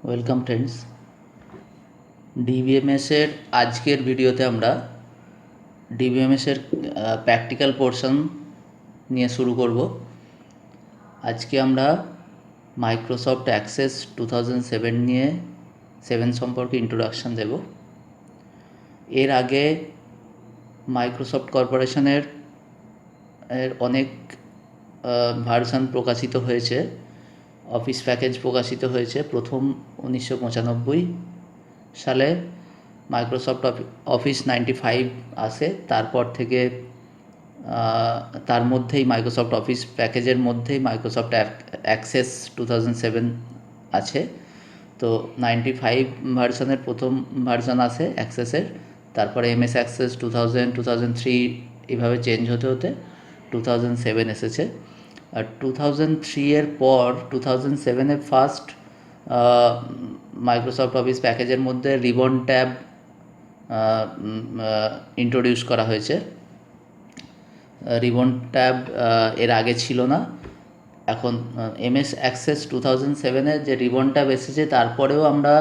Welcome friends. ডিবিএমএসের আজকের ভিডিওতে আমরা ডিবিএমএসের প্র্যাকটিক্যাল পোর্শন নিয়ে শুরু করব। আজকে আমরা মাইক্রোসফট অ্যাক্সেস 2007 নিয়ে 7 সম্পর্কে ইন্ট্রোডাকশান দেব। এর আগে মাইক্রোসফট কর্পোরেশনের অনেক ভার্সান প্রকাশিত হয়েছে, অফিস প্যাকেজ প্রকাশিত হয়েছে। প্রথম 1995 সালে মাইক্রোসফট অফিস 95 আসে। তারপর থেকে তার মধ্যেই মাইক্রোসফট অফিস প্যাকেজের মধ্যেই মাইক্রোসফট অ্যাক্সেস 2007 আছে। তো 95 ভার্সানের প্রথম ভার্সান আসে অ্যাক্সেসের, তারপরে এমএস অ্যাক্সেস 2000, 2003 এভাবে চেঞ্জ হতে হতে 2007 এসেছে। আর 2003 এর পর 2007-এ ফার্স্ট মাইক্রোসফট অফিস প্যাকেজের মধ্যে রিবন ট্যাব ইন্ট্রোডিউস করা হয়েছে। রিবন ট্যাব এর আগে ছিল না। এখন এমএস অ্যাক্সেস 2007-এ যে রিবন ট্যাব এসেছে, তারপরেও আমরা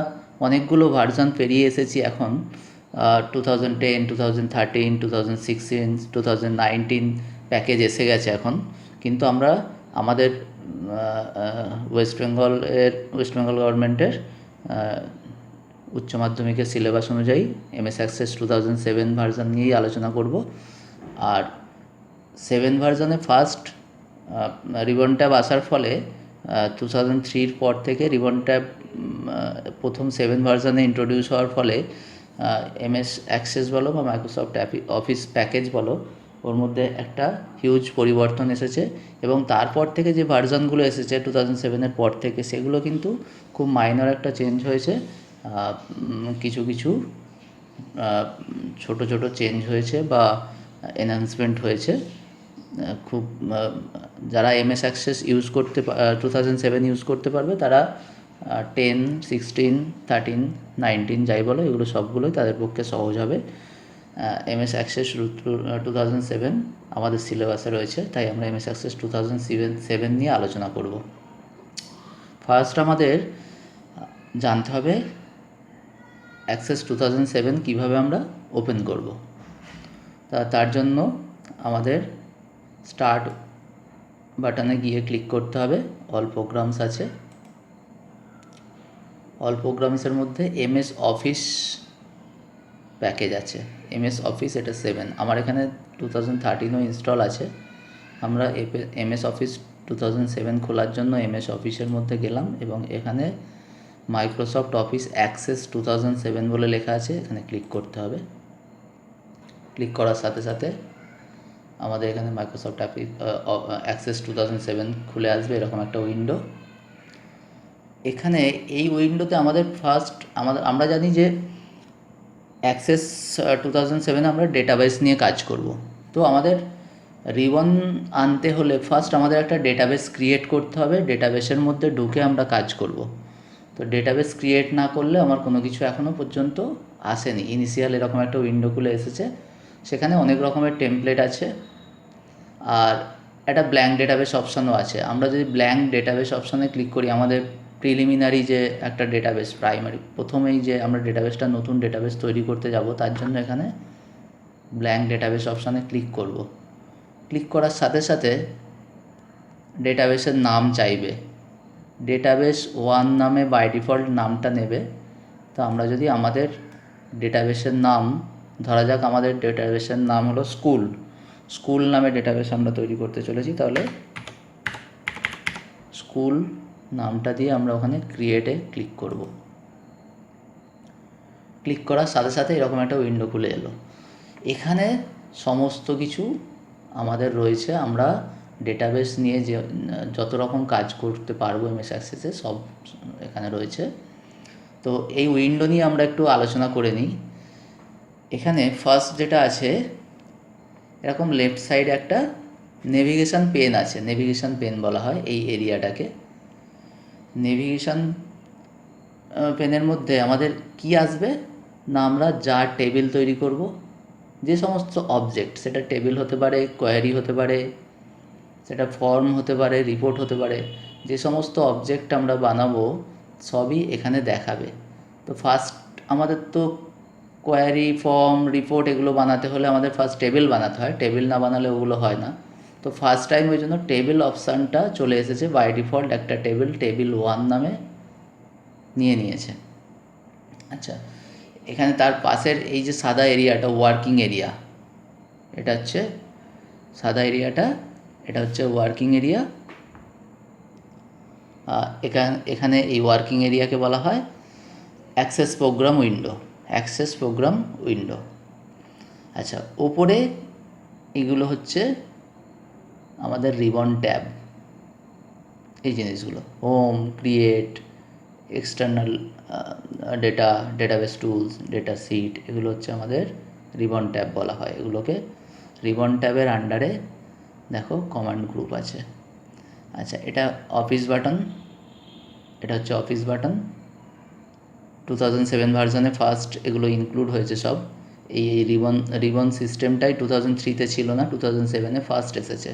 অনেকগুলো ভার্সন পেরিয়ে এসেছি। এখন 2010, 2013, 2016, 2019 প্যাকেজ এসে গেছে এখন। কিন্তু আমরা আমাদের ওয়েস্ট বেঙ্গল গভর্নমেন্টের উচ্চ মাধ্যমিকের সিলেবাস অনুযায়ী এমএস অ্যাক্সেস 2007 ভার্সন নিয়েই আলোচনা করব। আর 7 ভার্সনে ফার্স্ট রিবন ট্যাব আসার ফলে 2003-র পর থেকে রিবন ট্যাব প্রথম 7 ভার্সনে ইন্ট্রোডিউস হওয়ার ফলে এমএস অ্যাক্সেস বলো বা মাইক্রোসফট অফিস প্যাকেজ বলো, ওর মধ্যে একটা হিউজ পরিবর্তন এসেছে। এবং তারপর থেকে যে ভার্সনগুলো এসেছে 2007-এর পর থেকে, সেগুলো কিন্তু খুব মাইনর একটা চেঞ্জ হয়েছে। কিছু কিছু ছোট ছোট চেঞ্জ হয়েছে বা এনহান্সমেন্ট হয়েছে। খুব যারা এমএস অ্যাক্সেস ইউজ করতে 2007 ইউজ করতে পারবে, তারা 10, 16, 13, 19 যাই বলো, এগুলো সবগুলোই তাদের পক্ষে সহজ হবে। এমএস অ্যাক্সেস 2007 আমাদের সিলেবাসে রয়েছে, তাই আমরা এমএস অ্যাক্সেস 2007 নিয়ে আলোচনা করব। ফার্স্ট আমাদের জানতে হবে অ্যাক্সেস 2007 কীভাবে আমরা ওপেন করব। তার জন্য আমাদের স্টার্ট বাটনে গিয়ে ক্লিক করতে হবে। অল প্রোগ্রামস আছে, অল প্রোগ্রামসের মধ্যে এমএস অফিস প্যাকেজ আছে। এমএস অফিস এটা 7, আমার এখানে 2013ও ইনস্টল আছে। আমরা এমএস অফিস 2007 খোলার জন্য এমএস অফিসের মধ্যে গেলাম এবং এখানে মাইক্রোসফট অফিস অ্যাক্সেস 2007 বলে লেখা আছে, এখানে ক্লিক করতে হবে। ক্লিক করার সাথে সাথে আমাদের এখানে মাইক্রোসফট অ্যাক্সেস 2007 খুলে আসবে, এরকম একটা উইন্ডো। এখানে এই উইন্ডোতে আমাদের ফার্স্ট আমরা জানি যে অ্যাক্সেস 2007 আমরা ডেটাবেস নিয়ে কাজ করব। তো আমাদের রিবন আনতে হলে ফার্স্ট আমাদের একটা ডেটাবেস ক্রিয়েট করতে হবে। ডেটাবেসের মধ্যে ঢুকে আমরা কাজ করব। তো ডেটাবেস ক্রিয়েট না করলে আমার কোনো কিছু এখনও পর্যন্ত আসেনি। ইনিশিয়াল এরকম একটা উইন্ডো খুলে এসেছে, সেখানে অনেক রকমের টেমপ্লেট আছে আর একটা ব্ল্যাঙ্ক ডেটাবেস অপশানও আছে। আমরা যদি ব্ল্যাঙ্ক ডেটাবেস অপশানে ক্লিক করি, আমাদের প্রিলিমিনারি যে একটা ডেটাবেস, প্রাইমারি প্রথমেই যে আমরা ডেটাবেসটা নতুন ডেটাবেস তৈরি করতে যাব, তার জন্য এখানে ব্ল্যাঙ্ক ডেটাবেস অপশানে ক্লিক করব। ক্লিক করার সাথে সাথে ডেটাবেসের নাম চাইবে। ডেটাবেস 1 নামে বাই ডিফল্ট নামটা নেবে। তো আমরা যদি আমাদের ডেটাবেসের নাম, ধরা যাক আমাদের ডেটাবেসের নাম হলো স্কুল নামে ডেটাবেস আমরা তৈরি করতে চলেছি, তাহলে স্কুল নামটা দিয়ে আমরা ওখানে ক্রিয়েটে ক্লিক করব। ক্লিক করার সাথে সাথে এরকম একটা উইন্ডো খুলে এলো। এখানে সমস্ত কিছু আমাদের রয়েছে। আমরা ডেটাবেস নিয়ে যে যত রকম কাজ করতে পারবো এমএস অ্যাক্সেসে, সব এখানে রয়েছে। তো এই উইন্ডো নিয়ে আমরা একটু আলোচনা করে নিই। এখানে ফার্স্ট যেটা আছে, এরকম লেফট সাইডে একটা নেভিগেশন পেন আছে। নেভিগেশন পেন বলা হয় এই এরিয়াটাকে। নেভিগেশন পেনের মধ্যে আমাদের কি আসবে না, আমরা যা টেবিল তৈরি করব, যে সমস্ত অবজেক্ট, সেটা টেবিল হতে পারে, কোয়ারি হতে পারে, সেটা ফর্ম হতে পারে, রিপোর্ট হতে পারে, যে সমস্ত অবজেক্ট আমরা বানাবো সবই এখানে দেখাবে। তো ফার্স্ট আমাদের তো কোয়ারি, ফর্ম, রিপোর্ট এগুলো বানাতে হলে আমাদের ফার্স্ট টেবিল বানাতে হয়, টেবিল না বানালে ওগুলো হয় না। তো ফার্স্ট টাইম ওই জন্য টেবিল অপশানটা চলে এসেছে, বাই ডিফল্ট একটা টেবিল 1 নামে নিয়েছে। আচ্ছা, এখানে তার পাশের এই যে সাদা এরিয়াটা ওয়ার্কিং এরিয়া, এটা হচ্ছে সাদা এরিয়াটা, এটা হচ্ছে ওয়ার্কিং এরিয়া। এখানে এই ওয়ার্কিং এরিয়াকে বলা হয় অ্যাক্সেস প্রোগ্রাম উইন্ডো। আচ্ছা, ওপরে এগুলো হচ্ছে আমাদের রিবন ট্যাব, এই জিনিসগুলো home, create, external database tools, data sheet, এগুলো হচ্ছে আমাদের রিবন ট্যাব বলা হয়। এগুলোকে রিবন ট্যাবের আন্ডারে দেখো কমান্ড গ্রুপ আছে। আচ্ছা, এটা অফিস বাটন, এটা হচ্ছে অফিস বাটন। 2007 ভার্সনে ফার্স্ট এগুলো ইনক্লুড হয়েছে সব। এই রিবন সিস্টেমটাই 2003-তে ছিল না, 2007-এ ফার্স্ট এসেছে।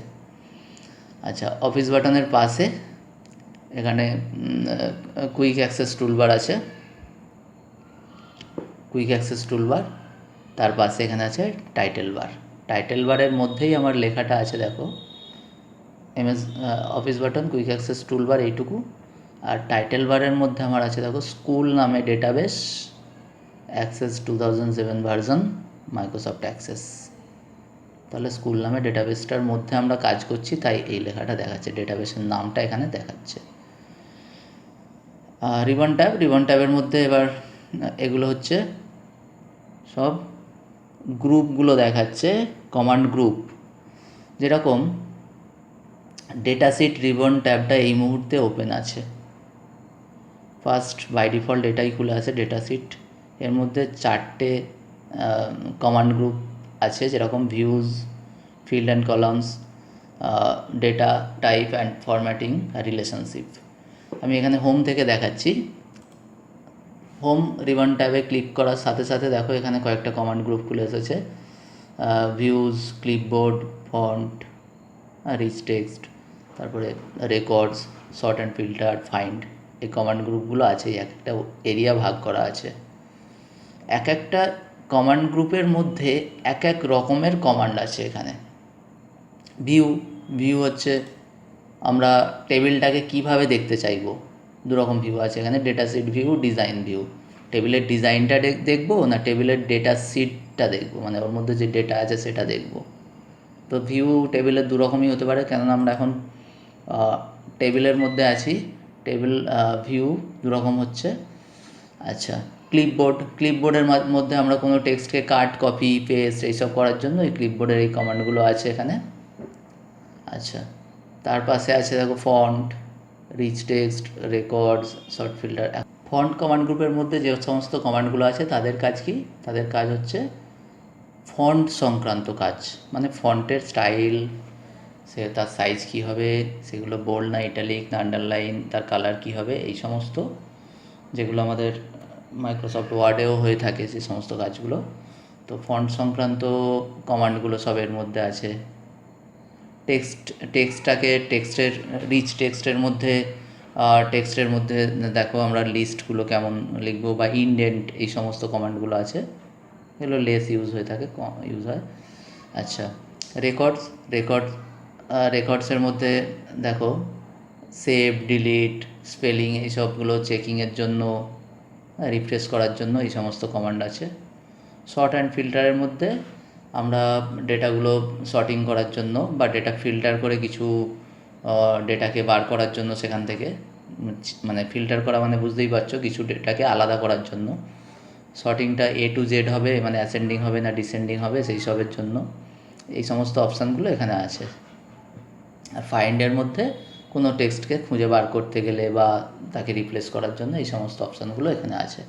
আচ্ছা, অফিস বাটনের পাশে এখানে কুইক অ্যাক্সেস টুলবার আছে, তার পাশে এখানে আছে টাইটেল বারের মধ্যেই আমার লেখাটা আছে দেখো, office button, quick access toolbar, এইটুকু। আর টাইটেল বারের মধ্যে আমার আছে দেখো স্কুল নামে database access 2007 version Microsoft access. তাহলে স্কুল নামে ডেটাবেসটার মধ্যে আমরা কাজ করছি, তাই এই লেখাটা দেখাচ্ছে, ডেটাবেসের নামটা এখানে দেখাচ্ছে। রিবন ট্যাবের মধ্যে এবার এগুলো হচ্ছে সব গ্রুপগুলো দেখাচ্ছে, কমান্ড গ্রুপ। যেরকম ডেটা সিট রিবন ট্যাবটা এই মুহূর্তে ওপেন আছে, ফার্স্ট বাই ডিফল্ট এটাই খুলে আছে ডেটা সিট। এর মধ্যে 4টে কমান্ড গ্রুপ আছে, যেরকম views, field and columns, data type and formatting, relationship. আমি এখানে হোম থেকে দেখাচ্ছি। হোম রিবন ট্যাবে ক্লিক করার সাথে সাথে দেখো এখানে কয়েকটা কমান্ড গ্রুপ খুলে এসেছে, views, clipboard, font, rich text, তারপরে records, sort and filter, find, এই কমান্ড গ্রুপগুলো আছে। এক একটা এরিয়া ভাগ করা আছে। এক একটা কমান্ড গ্রুপের মধ্যে এক এক রকমের কমান্ড আছে এখানে। ভিউ হচ্ছে আমরা টেবিলটাকে কিভাবে দেখতে চাইবো, দুরকম ভিউ আছে এখানে, data sheet view, design view. টেবিলের ডিজাইনটা দেখবো না টেবিলের ডেটা সিটটা দেখবো, মানে ওর মধ্যে যে ডেটা আছে সেটা দেখবো। তো ভিউ টেবিলের দুরকমই হতে পারে, কেননা আমরা এখন টেবিলের মধ্যে আছি। টেবিল ভিউ দুরকম হচ্ছে। আচ্ছা, ক্লিপবোর্ডের মধ্যে আমরা কোনো টেক্সটকে কাট, কপি, পেস্ট এইসব করার জন্য এই ক্লিপবোর্ডের এই কমান্ডগুলো আছে এখানে। আচ্ছা, তার পাশে আছে দেখো font, rich text, records, sort filter. Font command গ্রুপের মধ্যে যে সমস্ত কমান্ডগুলো আছে তাদের কাজ কি? তাদের কাজ হচ্ছে ফন্ট সংক্রান্ত কাজ, মানে ফন্টের স্টাইল, তার সাইজ কী হবে, সেগুলো বোল্ড না ইটালিক না আন্ডারলাইন, তার কালার কী হবে, এই সমস্ত যেগুলো আমাদের মাইক্রোসফট ওয়ার্ডেও হয়ে থাকে সেই সমস্ত কাজগুলো। তো ফন্ট সংক্রান্ত কমান্ডগুলো সবের মধ্যে আছে। রিচ টেক্সটের মধ্যে দেখো আমরা লিস্টগুলো কেমন লিখবো, বা ইনডেন্ট, এই সমস্ত কমান্ডগুলো আছে, এগুলো লেস ইউজ হয়। আচ্ছা, রেকর্ডসের মধ্যে দেখো সেভ, ডিলিট, স্পেলিং, এইসবগুলো চেকিংয়ের জন্য, রিফ্রেশ করার জন্য এই সমস্ত কমান্ড আছে। সর্ট অ্যান্ড ফিল্টারের মধ্যে আমরা ডেটাগুলো সর্টিং করার জন্য বা ডেটা ফিল্টার করে কিছু ডেটাকে বার করার জন্য, সেখান থেকে মানে ফিল্টার করা মানে বুঝতেই পারছো, কিছু ডেটাকে আলাদা করার জন্য। সর্টিংটা A to Z হবে, মানে অ্যাসেন্ডিং হবে না ডিসেন্ডিং হবে, সেই সবের জন্য এই সমস্ত অপশানগুলো এখানে আছে। আর ফাইন্ডের মধ্যে কোনো টেক্সটকে খুঁজে বার করতে গেলে বা তাকে রিপ্লেস করার জন্য এই সমস্ত অপশানগুলো এখানে আছে।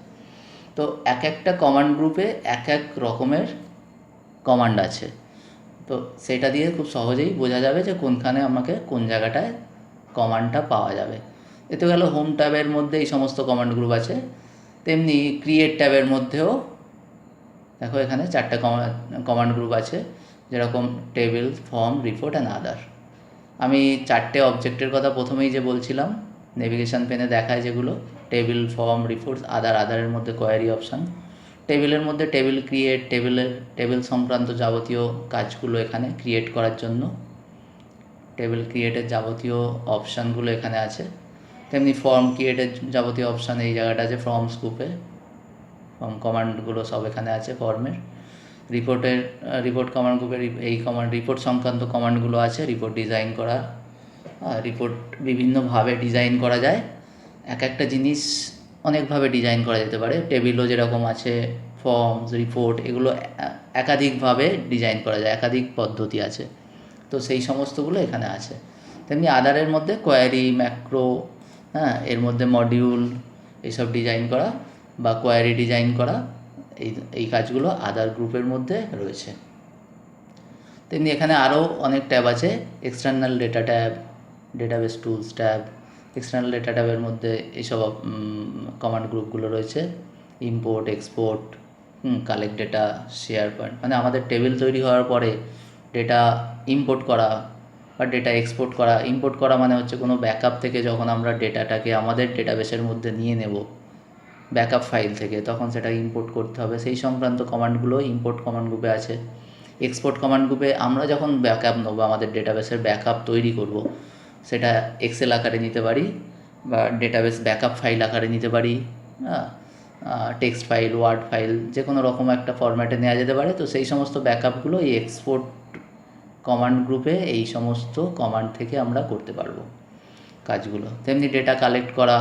তো এক একটা কমান্ড গ্রুপে এক এক রকমের কমান্ড আছে, তো সেটা দিয়ে খুব সহজেই বোঝা যাবে যে কোনখানে আমাকে কোন জায়গাটায় কমান্ডটা পাওয়া যাবে। এতে গেল হোম ট্যাবের মধ্যে এই সমস্ত কমান্ড গ্রুপ আছে। তেমনি ক্রিয়েট ট্যাবের মধ্যেও দেখো এখানে 4টে কমান্ড গ্রুপ আছে, যেরকম table, form, report and other. আমি 4টে অবজেক্টের কথা প্রথমেই যে বলছিলাম, নেভিগেশন পেনে দেখায় যেগুলো টেবিল, ফর্ম, রিপোর্টস, আদারের মধ্যে কোয়ারি অপশান। টেবিলের মধ্যে টেবিল ক্রিয়েট, টেবিল সংক্রান্ত যাবতীয় কাজগুলো এখানে ক্রিয়েট করার জন্য টেবিল ক্রিয়েটের যাবতীয় অপশানগুলো এখানে আছে। তেমনি ফর্ম ক্রিয়েটের যাবতীয় অপশান এই জায়গাটা আছে, ফর্ম স্কুপে ফর্ম কমান্ডগুলো সব এখানে আছে ফর্মের। রিপোর্ট কমান্ড গ্রুপের এই রিপোর্ট সংক্রান্ত কমান্ডগুলো আছে। রিপোর্ট ডিজাইন করা, রিপোর্ট বিভিন্নভাবে ডিজাইন করা যায়। একটা জিনিস অনেকভাবে ডিজাইন করা যেতে পারে। টেবিলও যেরকম আছে, ফর্মস, রিপোর্ট, এগুলো একাধিকভাবে ডিজাইন করা যায়, একাধিক পদ্ধতি আছে। তো সেই সমস্তগুলো এখানে আছে। তেমনি আদারের মধ্যে কোয়ারি, ম্যাক্রো, এর মধ্যে মডিউল এইসব ডিজাইন করা বা কোয়ারি ডিজাইন করা, এই কাজগুলো আদার গ্রুপের মধ্যে রয়েছে। তেমনি এখানে আরও অনেক ট্যাব আছে। External data tab, database tools tab. External data ট্যাবের মধ্যে এইসব কমান্ড গ্রুপগুলো রয়েছে। Import, export, collect data, share point, মানে আমাদের টেবিল তৈরি হওয়ার পরে ডেটা ইম্পোর্ট করা বা ডেটা এক্সপোর্ট করা। ইম্পোর্ট করা মানে হচ্ছে কোনো ব্যাকআপ থেকে যখন আমরা ডেটাটাকে আমাদের ডেটাবেসের মধ্যে নিয়ে নেব ব্যাকআপ ফাইল থেকে, তখন সেটা ইম্পোর্ট করতে হবে। সেই সংক্রান্ত কমান্ডগুলো ইম্পোর্ট কমান্ড গ্রুপে আছে। এক্সপোর্ট কমান্ড গ্রুপে আমরা যখন ব্যাকআপ নেবো, আমাদের ডেটাবেসের ব্যাকআপ তৈরি করব, সেটা এক্সেল আকারে নিতে পারি বা ডেটাবেস ব্যাকআপ ফাইল আকারে নিতে পারি, টেক্সট ফাইল, ওয়ার্ড ফাইল, যে কোনো রকম একটা ফরম্যাটে নেওয়া যেতে পারে। তো সেই সমস্ত ব্যাকআপগুলো এই এক্সপোর্ট কমান্ড গ্রুপে এই সমস্ত কমান্ড থেকে আমরা করতে পারবো কাজগুলো। তেমনি ডেটা কালেক্ট করা,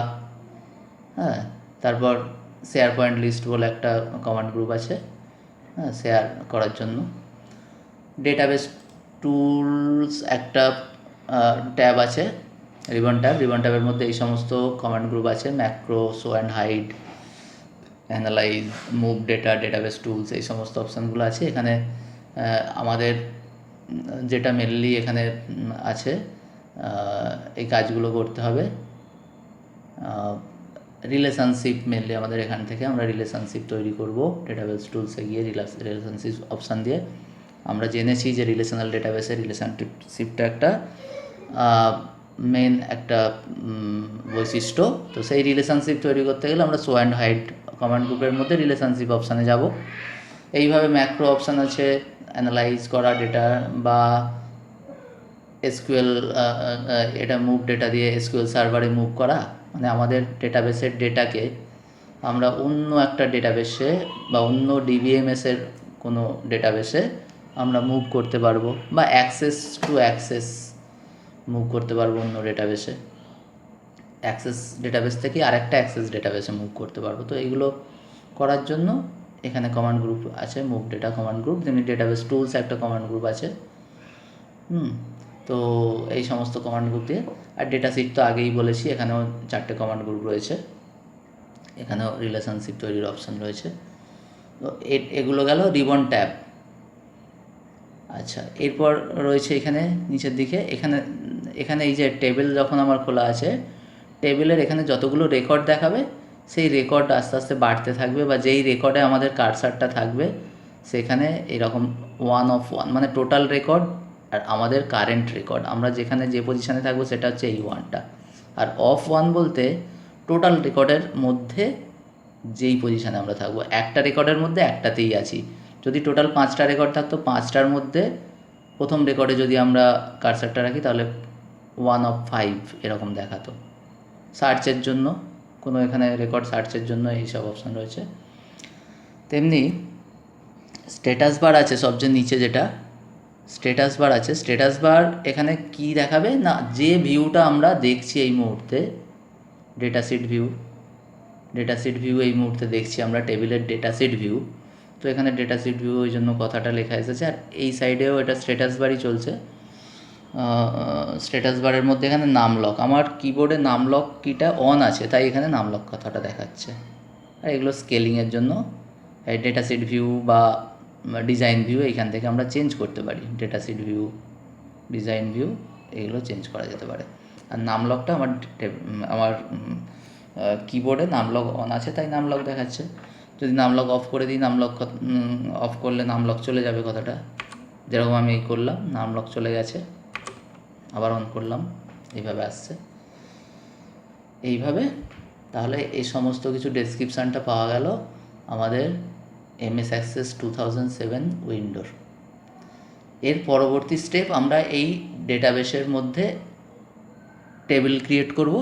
তারপর শেয়ার পয়েন্ট লিস্ট বলে একটা কমান্ড গ্রুপ আছে শেয়ার করার জন্য। ডেটাবেস টুলস একটা ট্যাব আছে, রিবন ট্যাবের মধ্যে এই সমস্ত কমান্ড গ্রুপ আছে। Macro, show and hide, analyze, move data, database tools, এই সমস্ত অপশানগুলো আছে এখানে। আমাদের যেটা মেনলি এখানে আছে, এই কাজগুলো করতে হবে। রিলেশনশিপ মেনলি আমাদের এখান থেকে আমরা রিলেশনশিপ তৈরি করব। ডেটাবেস টুলসে গিয়ে রিলেশনশিপ অপশান দিয়ে আমরা জেনেছি যে রিলেশনাল ডেটাবেসের রিলেশনশিপটা একটা মেন একটা বৈশিষ্ট্য। তো সেই রিলেশনশিপ তৈরি করতে গেলে আমরা শো অ্যান্ড হাইড কমান্ড গ্রুপের মধ্যে রিলেশনশিপ অপশানে যাব। এইভাবে ম্যাক্রো অপশান আছে, অ্যানালাইজ করা ডেটা বা এসকিউএল, এটা মুভ ডেটা দিয়ে এসকিউএল সার্ভারে মুভ করা, মানে আমাদের ডেটাবেসের ডেটাকে আমরা অন্য একটা ডেটাবেসে বা অন্য ডিবিএমএসের কোনো ডেটাবেসে আমরা মুভ করতে পারবো, বা অ্যাক্সেস টু অ্যাক্সেস মুভ করতে পারবো অন্য ডেটাবেসে। অ্যাক্সেস ডেটাবেস থেকে আরেকটা অ্যাক্সেস ডেটাবেসে মুভ করতে পারবো। তো এইগুলো করার জন্য এখানে কমান্ড গ্রুপ আছে, মুভ ডেটা কমান্ড গ্রুপ। যেমনি ডেটাবেস টুলস একটা কমান্ড গ্রুপ আছে। তো এই সমস্ত কমান্ড গ্রুপ দিয়ে, আর ডেটা সিট তো আগেই বলেছি, এখানেও 4টে কমান্ড গ্রুপ রয়েছে। এখানেও রিলেশনশিপ তৈরির অপশান রয়েছে। তো এগুলো গেল রিবন ট্যাব। আচ্ছা, এরপর রয়েছে এখানে নিচের দিকে, এখানে এই যে টেবিল যখন আমার খোলা আছে, টেবিলের এখানে যতগুলো রেকর্ড দেখাবে, সেই রেকর্ড আস্তে আস্তে বাড়তে থাকবে, বা যেই রেকর্ডে আমাদের কার্সারটা থাকবে সেখানে এরকম 1 মানে টোটাল রেকর্ড আর আমাদের কারেন্ট রেকর্ড, আমরা যেখানে যে পজিশানে থাকবো সেটা হচ্ছে এই 1টা। আর অফ 1 বলতে টোটাল রেকর্ডের মধ্যে যেই পজিশানে আমরা থাকবো, একটা রেকর্ডের মধ্যে একটাতেই আছি। যদি টোটাল 5টা রেকর্ড থাকতো, 5টার মধ্যে প্রথম রেকর্ডে যদি আমরা কার্সারটা রাখি তাহলে 1 of 5 এরকম দেখাতো। সার্চের জন্য কোনো এখানে রেকর্ড সার্চের জন্য এইসব অপশান রয়েছে। তেমনি স্ট্যাটাস বার আছে সবচেয়ে নিচে, যেটা স্ট্যাটাস বার আছে। স্ট্যাটাস বার এখানে কি দেখাবে না, যে ভিউটা আমরা দেখছি এই মুহূর্তে, ডেটাশিট ভিউ এই মুহূর্তে দেখছি আমরা টেবিলের ডেটাশিট ভিউ। তো এখানে ডেটাশিট ভিউ ওই জন্য কথাটা লেখা এসেছে। আর এই সাইডেও এটা স্ট্যাটাস বারই চলছে। স্ট্যাটাস বারের মধ্যে এখানে নাম লক, আমার কিবোর্ডে নাম লক কিটা অন আছে, তাই এখানে নাম লক কথাটা দেখাচ্ছে। আর এগুলো স্কেলিংয়ের জন্য এই ডেটাশিট ভিউ বা ডিজাইন ভিউ এইখান থেকে আমরা চেঞ্জ করতে পারি। ডেটাশিট ভিউ, ডিজাইন ভিউ, এগুলো চেঞ্জ করা যেতে পারে। আর নাম লকটা আমার কিবোর্ডে নাম লক অন আছে, তাই নাম লক দেখাচ্ছে। যদি নাম লক অফ করে দিই, নাম লক অফ করলে নাম লক চলে যাবে কথাটা, যেরকম আমি এই করলাম, নাম লক চলে গেছে। আবার অন করলাম, এইভাবে আসছে। এইভাবে তাহলে এই সমস্ত কিছু ডেসক্রিপশানটা পাওয়া গেল আমাদের এমএস অ্যাক্সেস 2007 উইন্ডোর। এর পরবর্তী স্টেপ, আমরা এই ডেটাবেসের মধ্যে টেবিল ক্রিয়েট করব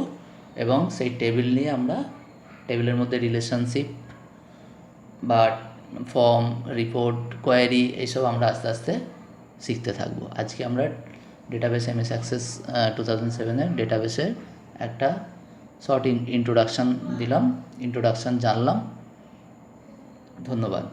এবং সেই টেবিল নিয়ে আমরা টেবিলের মধ্যে রিলেশনশিপ বা ফর্ম, রিপোর্ট, কোয়ারি এইসব আমরা আস্তে আস্তে শিখতে থাকবো। আজকে আমরা ডেটাবেস এমএস অ্যাক্সেস 2007-এর ডেটাবেসের একটা শর্ট ইন্ট্রোডাকশান দিলাম, ইন্ট্রোডাকশান জানলাম। ধন্যবাদ।